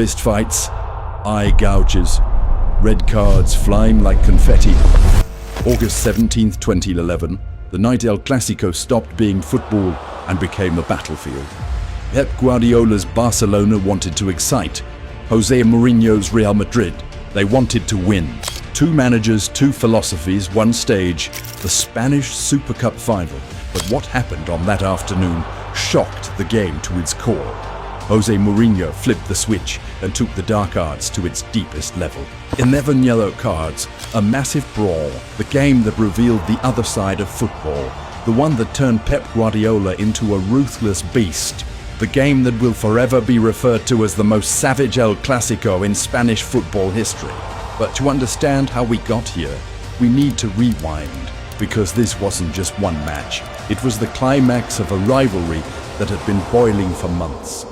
fistfights, eye gouges, red cards flying like confetti. August 17th, 2011, the night El Clasico stopped being football and became a battlefield. Pep Guardiola's Barcelona wanted to excite. Jose Mourinho's Real Madrid, they wanted to win. Two managers, two philosophies, one stage, the Spanish Super Cup final. But what happened on that afternoon shocked the game to its core. Jose Mourinho flipped the switch and took the dark arts to its deepest level. 11 yellow cards, a massive brawl, the game that revealed the other side of football, the one that turned Pep Guardiola into a ruthless beast, the game that will forever be referred to as the most savage El Clasico in Spanish football history. But to understand how we got here, we need to rewind, because this wasn't just one match. It was the climax of a rivalry that had been boiling for months.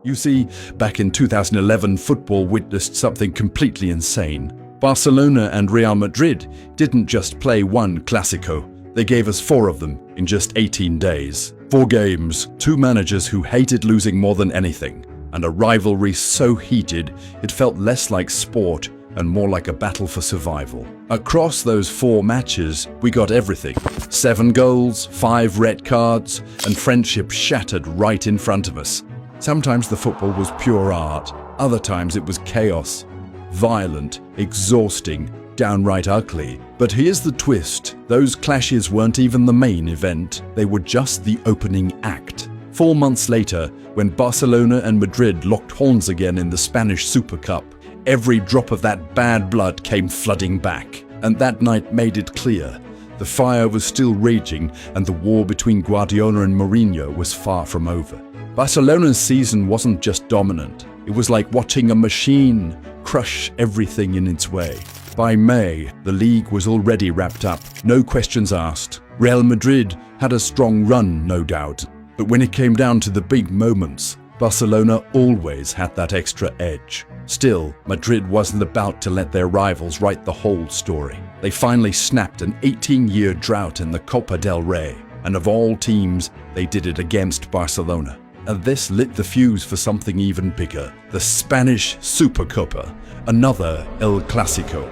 You see, back in 2011, football witnessed something completely insane. Barcelona and Real Madrid didn't just play one Clasico. They gave us 4 of them in just 18 days. 4 games, 2 managers who hated losing more than anything, and a rivalry so heated it felt less like sport and more like a battle for survival. Across those 4 matches, we got everything. 7 goals, 5 red cards, and friendship shattered right in front of us. Sometimes the football was pure art, other times it was chaos. Violent, exhausting, downright ugly. But here's the twist. Those clashes weren't even the main event, they were just the opening act. 4 months later, when Barcelona and Madrid locked horns again in the Spanish Super Cup, every drop of that bad blood came flooding back. And that night made it clear. The fire was still raging and the war between Guardiola and Mourinho was far from over. Barcelona's season wasn't just dominant. It was like watching a machine crush everything in its way. By May, the league was already wrapped up. No questions asked. Real Madrid had a strong run, no doubt. But when it came down to the big moments, Barcelona always had that extra edge. Still, Madrid wasn't about to let their rivals write the whole story. They finally snapped an 18-year drought in the Copa del Rey. And of all teams, they did it against Barcelona. And this lit the fuse for something even bigger, the Spanish Supercopa, another El Clasico.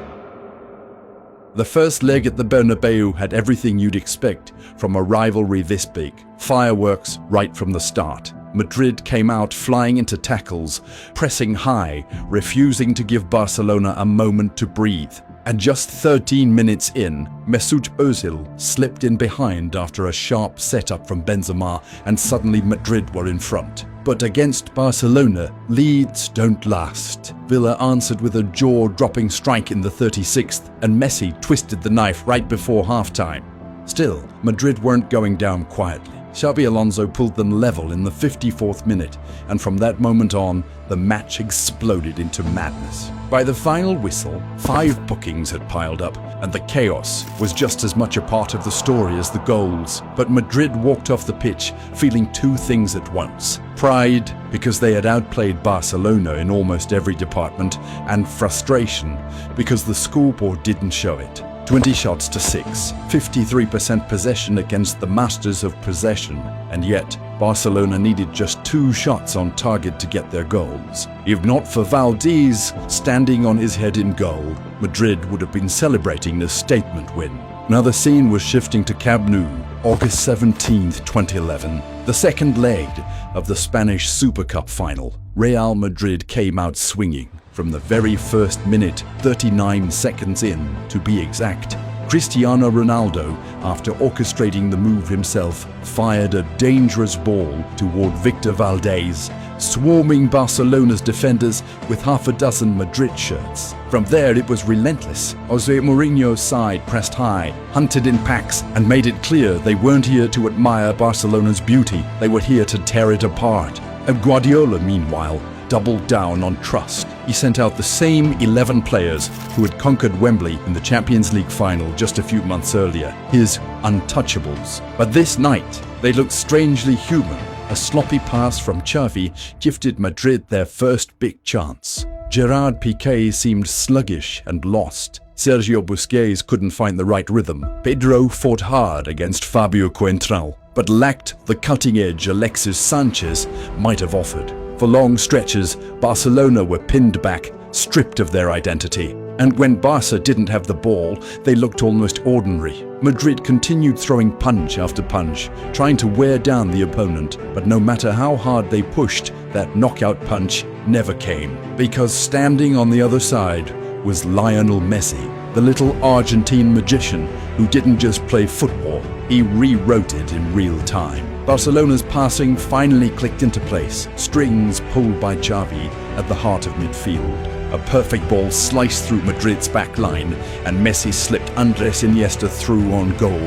The first leg at the Bernabeu had everything you'd expect from a rivalry this big. Fireworks right from the start. Madrid came out flying into tackles, pressing high, refusing to give Barcelona a moment to breathe. And just 13 minutes in, Mesut Ozil slipped in behind after a sharp setup from Benzema, and suddenly Madrid were in front. But against Barcelona, leads don't last. Villa answered with a jaw-dropping strike in the 36th, and Messi twisted the knife right before halftime. Still, Madrid weren't going down quietly. Xabi Alonso pulled them level in the 54th minute, and from that moment on, the match exploded into madness. By the final whistle, 5 bookings had piled up, and the chaos was just as much a part of the story as the goals. But Madrid walked off the pitch feeling 2 things at once. Pride, because they had outplayed Barcelona in almost every department, and frustration, because the scoreboard didn't show it. 20 shots to 6, 53% possession against the masters of possession, and yet Barcelona needed just 2 shots on target to get their goals. If not for Valdés standing on his head in goal, Madrid would have been celebrating this statement win. Now the scene was shifting to Camp Nou, August 17th, 2011, the second leg of the Spanish Super Cup final. Real Madrid came out swinging. From the very first minute, 39 seconds in, to be exact, Cristiano Ronaldo, after orchestrating the move himself, fired a dangerous ball toward Victor Valdés, swarming Barcelona's defenders with half a dozen Madrid shirts. From there, it was relentless. Jose Mourinho's side pressed high, hunted in packs, and made it clear they weren't here to admire Barcelona's beauty, they were here to tear it apart. And Guardiola, meanwhile, doubled down on trust. He sent out the same 11 players who had conquered Wembley in the Champions League final just a few months earlier, his untouchables. But this night, they looked strangely human. A sloppy pass from Xavi gifted Madrid their first big chance. Gerard Piqué seemed sluggish and lost. Sergio Busquets couldn't find the right rhythm. Pedro fought hard against Fabio Coentrão, but lacked the cutting edge Alexis Sanchez might have offered. For long stretches, Barcelona were pinned back, stripped of their identity. And when Barca didn't have the ball, they looked almost ordinary. Madrid continued throwing punch after punch, trying to wear down the opponent. But no matter how hard they pushed, that knockout punch never came. Because standing on the other side was Lionel Messi, the little Argentine magician who didn't just play football, he rewrote it in real time. Barcelona's passing finally clicked into place, strings pulled by Xavi at the heart of midfield. A perfect ball sliced through Madrid's back line, and Messi slipped Andres Iniesta through on goal.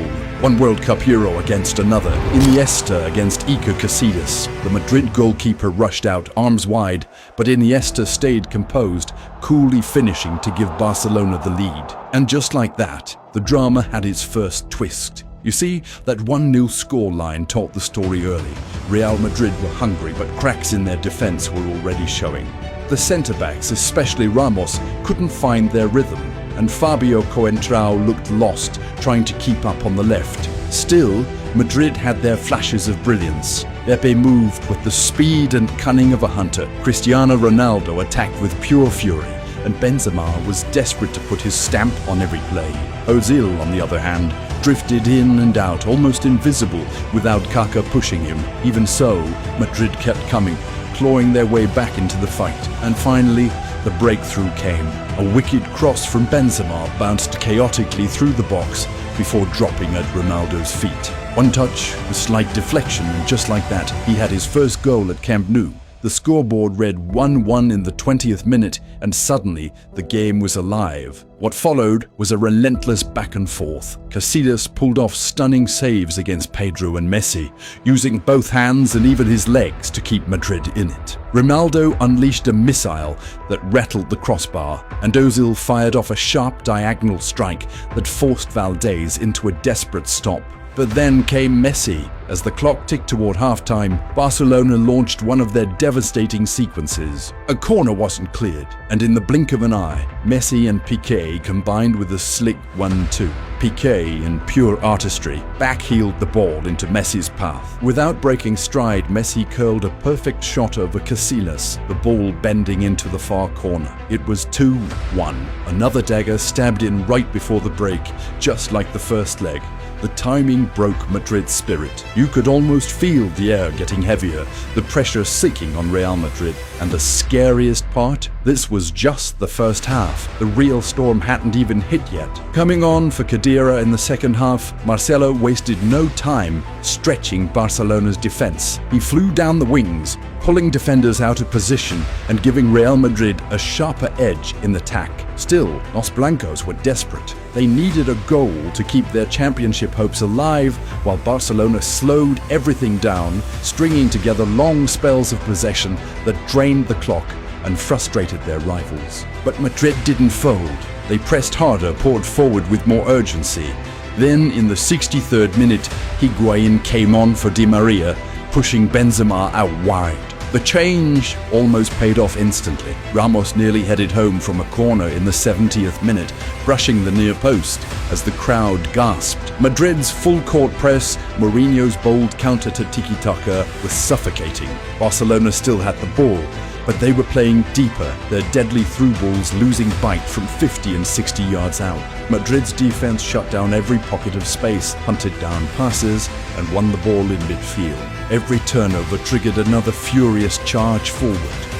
One World Cup hero against another. Iniesta against Iker Casillas. The Madrid goalkeeper rushed out, arms wide, but Iniesta stayed composed, coolly finishing to give Barcelona the lead. And just like that, the drama had its first twist. You see, that 1-0 scoreline told the story early. Real Madrid were hungry, but cracks in their defense were already showing. The centre-backs, especially Ramos, couldn't find their rhythm, and Fabio Coentrao looked lost, trying to keep up on the left. Still, Madrid had their flashes of brilliance. Pepe moved with the speed and cunning of a hunter. Cristiano Ronaldo attacked with pure fury, and Benzema was desperate to put his stamp on every play. Ozil, on the other hand, drifted in and out, almost invisible, without Kaká pushing him. Even so, Madrid kept coming, clawing their way back into the fight. And finally, the breakthrough came. A wicked cross from Benzema bounced chaotically through the box before dropping at Ronaldo's feet. One touch, a slight deflection, and just like that, he had his first goal at Camp Nou. The scoreboard read 1-1 in the 20th minute, and suddenly the game was alive. What followed was a relentless back and forth. Casillas pulled off stunning saves against Pedro and Messi, using both hands and even his legs to keep Madrid in it. Ronaldo unleashed a missile that rattled the crossbar, and Ozil fired off a sharp diagonal strike that forced Valdés into a desperate stop. But then came Messi. As the clock ticked toward halftime, Barcelona launched one of their devastating sequences. A corner wasn't cleared, and in the blink of an eye, Messi and Piqué combined with a slick 1-2. Piqué, in pure artistry, backheeled the ball into Messi's path. Without breaking stride, Messi curled a perfect shot over Casillas, the ball bending into the far corner. It was 2-1. Another dagger stabbed in right before the break, just like the first leg. The timing broke Madrid's spirit. You could almost feel the air getting heavier, the pressure sinking on Real Madrid. And the scariest part? This was just the first half. The real storm hadn't even hit yet. Coming on for Khedira in the second half, Marcelo wasted no time stretching Barcelona's defense. He flew down the wings, pulling defenders out of position and giving Real Madrid a sharper edge in the attack. Still, Los Blancos were desperate. They needed a goal to keep their championship hopes alive, while Barcelona slowed everything down, stringing together long spells of possession that drained the clock and frustrated their rivals. But Madrid didn't fold. They pressed harder, poured forward with more urgency. Then, in the 63rd minute, Higuaín came on for Di Maria, pushing Benzema out wide. The change almost paid off instantly. Ramos nearly headed home from a corner in the 70th minute, brushing the near post as the crowd gasped. Madrid's full-court press, Mourinho's bold counter to tiki-taka was suffocating. Barcelona still had the ball, but they were playing deeper, their deadly through balls losing bite from 50 and 60 yards out. Madrid's defense shut down every pocket of space, hunted down passes, and won the ball in midfield. Every turnover triggered another furious charge forward.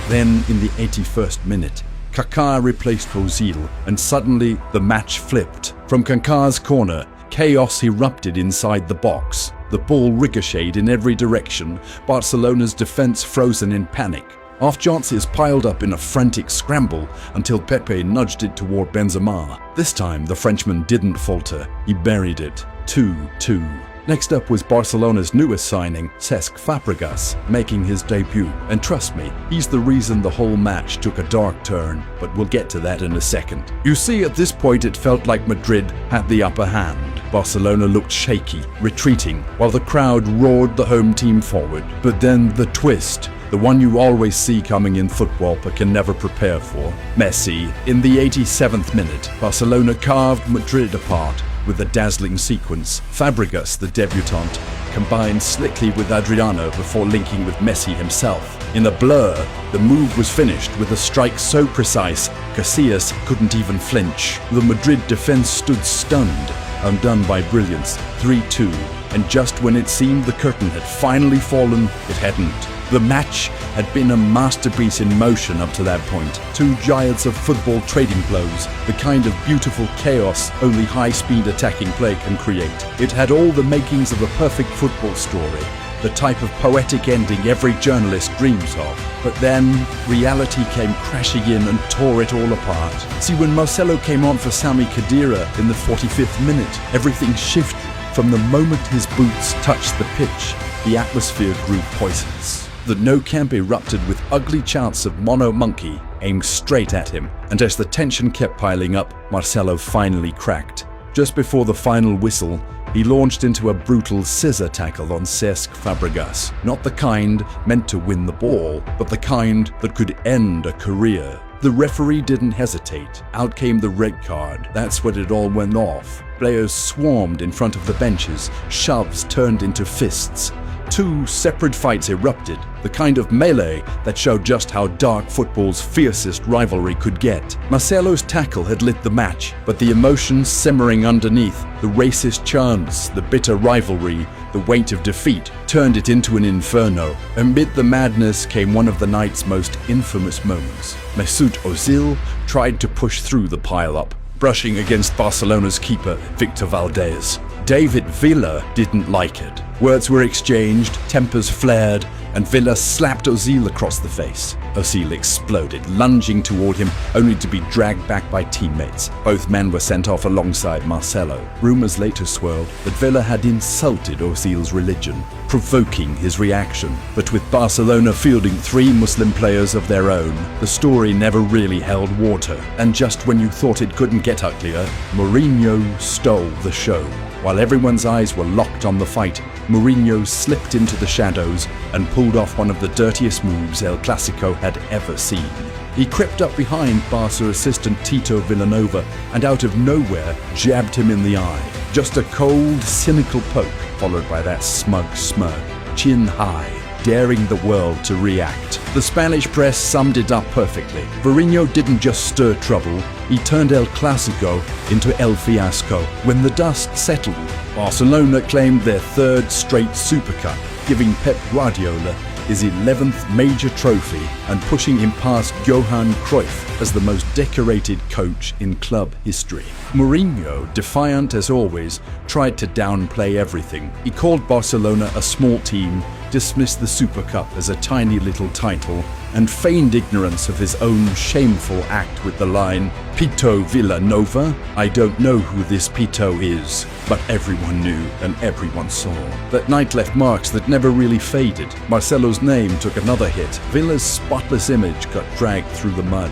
Then, in the 81st minute, Kaká replaced Ozil, and suddenly the match flipped. From Kaká's corner, chaos erupted inside the box. The ball ricocheted in every direction, Barcelona's defense frozen in panic. Half chances piled up in a frantic scramble until Pepe nudged it toward Benzema. This time, the Frenchman didn't falter. He buried it. 2-2. Next up was Barcelona's newest signing, Cesc Fabregas, making his debut. And trust me, he's the reason the whole match took a dark turn, but we'll get to that in a second. You see, at this point it felt like Madrid had the upper hand. Barcelona looked shaky, retreating, while the crowd roared the home team forward. But then the twist, the one you always see coming in football but can never prepare for. Messi, in the 87th minute, Barcelona carved Madrid apart. with the dazzling sequence. Fabregas, the debutant, combined slickly with Adriano before linking with Messi himself. In the blur, the move was finished with a strike so precise, Casillas couldn't even flinch. The Madrid defense stood stunned, undone by brilliance, 3-2, and just when it seemed the curtain had finally fallen, it hadn't. The match had been a masterpiece in motion up to that point. Two giants of football trading blows, the kind of beautiful chaos only high-speed attacking play can create. It had all the makings of a perfect football story, the type of poetic ending every journalist dreams of. But then, reality came crashing in and tore it all apart. See, when Marcelo came on for Sami Khedira in the 45th minute, everything shifted. From the moment his boots touched the pitch, the atmosphere grew poisonous. The Nou Camp erupted with ugly chants of Mono Monkey aimed straight at him, and as the tension kept piling up, Marcelo finally cracked. Just before the final whistle, he launched into a brutal scissor tackle on Cesc Fabregas. Not the kind meant to win the ball, but the kind that could end a career. The referee didn't hesitate. Out came the red card. That's when it all went off. Players swarmed in front of the benches. Shoves turned into fists. Two separate fights erupted, the kind of melee that showed just how dark football's fiercest rivalry could get. Marcelo's tackle had lit the match, but the emotions simmering underneath, the racist chants, the bitter rivalry, the weight of defeat, turned it into an inferno. Amid the madness came one of the night's most infamous moments. Mesut Ozil tried to push through the pile-up, brushing against Barcelona's keeper, Victor Valdés. David Villa didn't like it. Words were exchanged, tempers flared, and Villa slapped Ozil across the face. Ozil exploded, lunging toward him, only to be dragged back by teammates. Both men were sent off alongside Marcelo. Rumors later swirled that Villa had insulted Ozil's religion, provoking his reaction. But with Barcelona fielding 3 Muslim players of their own, the story never really held water. And just when you thought it couldn't get uglier, Mourinho stole the show. While everyone's eyes were locked on the fight, Mourinho slipped into the shadows and pulled off one of the dirtiest moves El Clasico had ever seen. He crept up behind Barca assistant Tito Vilanova and out of nowhere jabbed him in the eye. Just a cold, cynical poke, followed by that smug smirk, chin high, daring the world to react. The Spanish press summed it up perfectly. Mourinho didn't just stir trouble, he turned El Clasico into El Fiasco. When the dust settled, Barcelona claimed their 3rd straight Super Cup, giving Pep Guardiola his 11th major trophy and pushing him past Johan Cruyff as the most decorated coach in club history. Mourinho, defiant as always, tried to downplay everything. He called Barcelona a small team, dismissed the Super Cup as a tiny little title, and feigned ignorance of his own shameful act with the line, "Pito Villanova? I don't know who this Pito is." But everyone knew and everyone saw. That night left marks that never really faded. Marcelo's name took another hit. Villa's spotless image got dragged through the mud.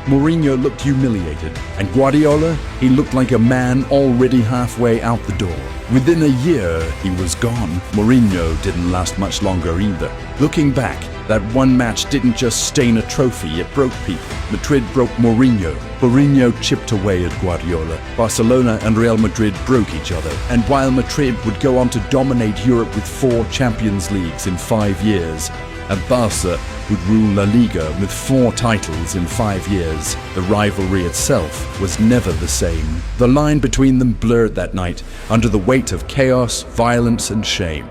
Mourinho looked humiliated, and Guardiola, he looked like a man already halfway out the door. Within a year, he was gone. Mourinho didn't last much longer either. Looking back, that one match didn't just stain a trophy, it broke people. Madrid broke Mourinho. Mourinho chipped away at Guardiola. Barcelona and Real Madrid broke each other. And while Madrid would go on to dominate Europe with 4 Champions Leagues in 5 years, and Barca would rule La Liga with 4 titles in 5 years, the rivalry itself was never the same. The line between them blurred that night under the weight of chaos, violence, and shame.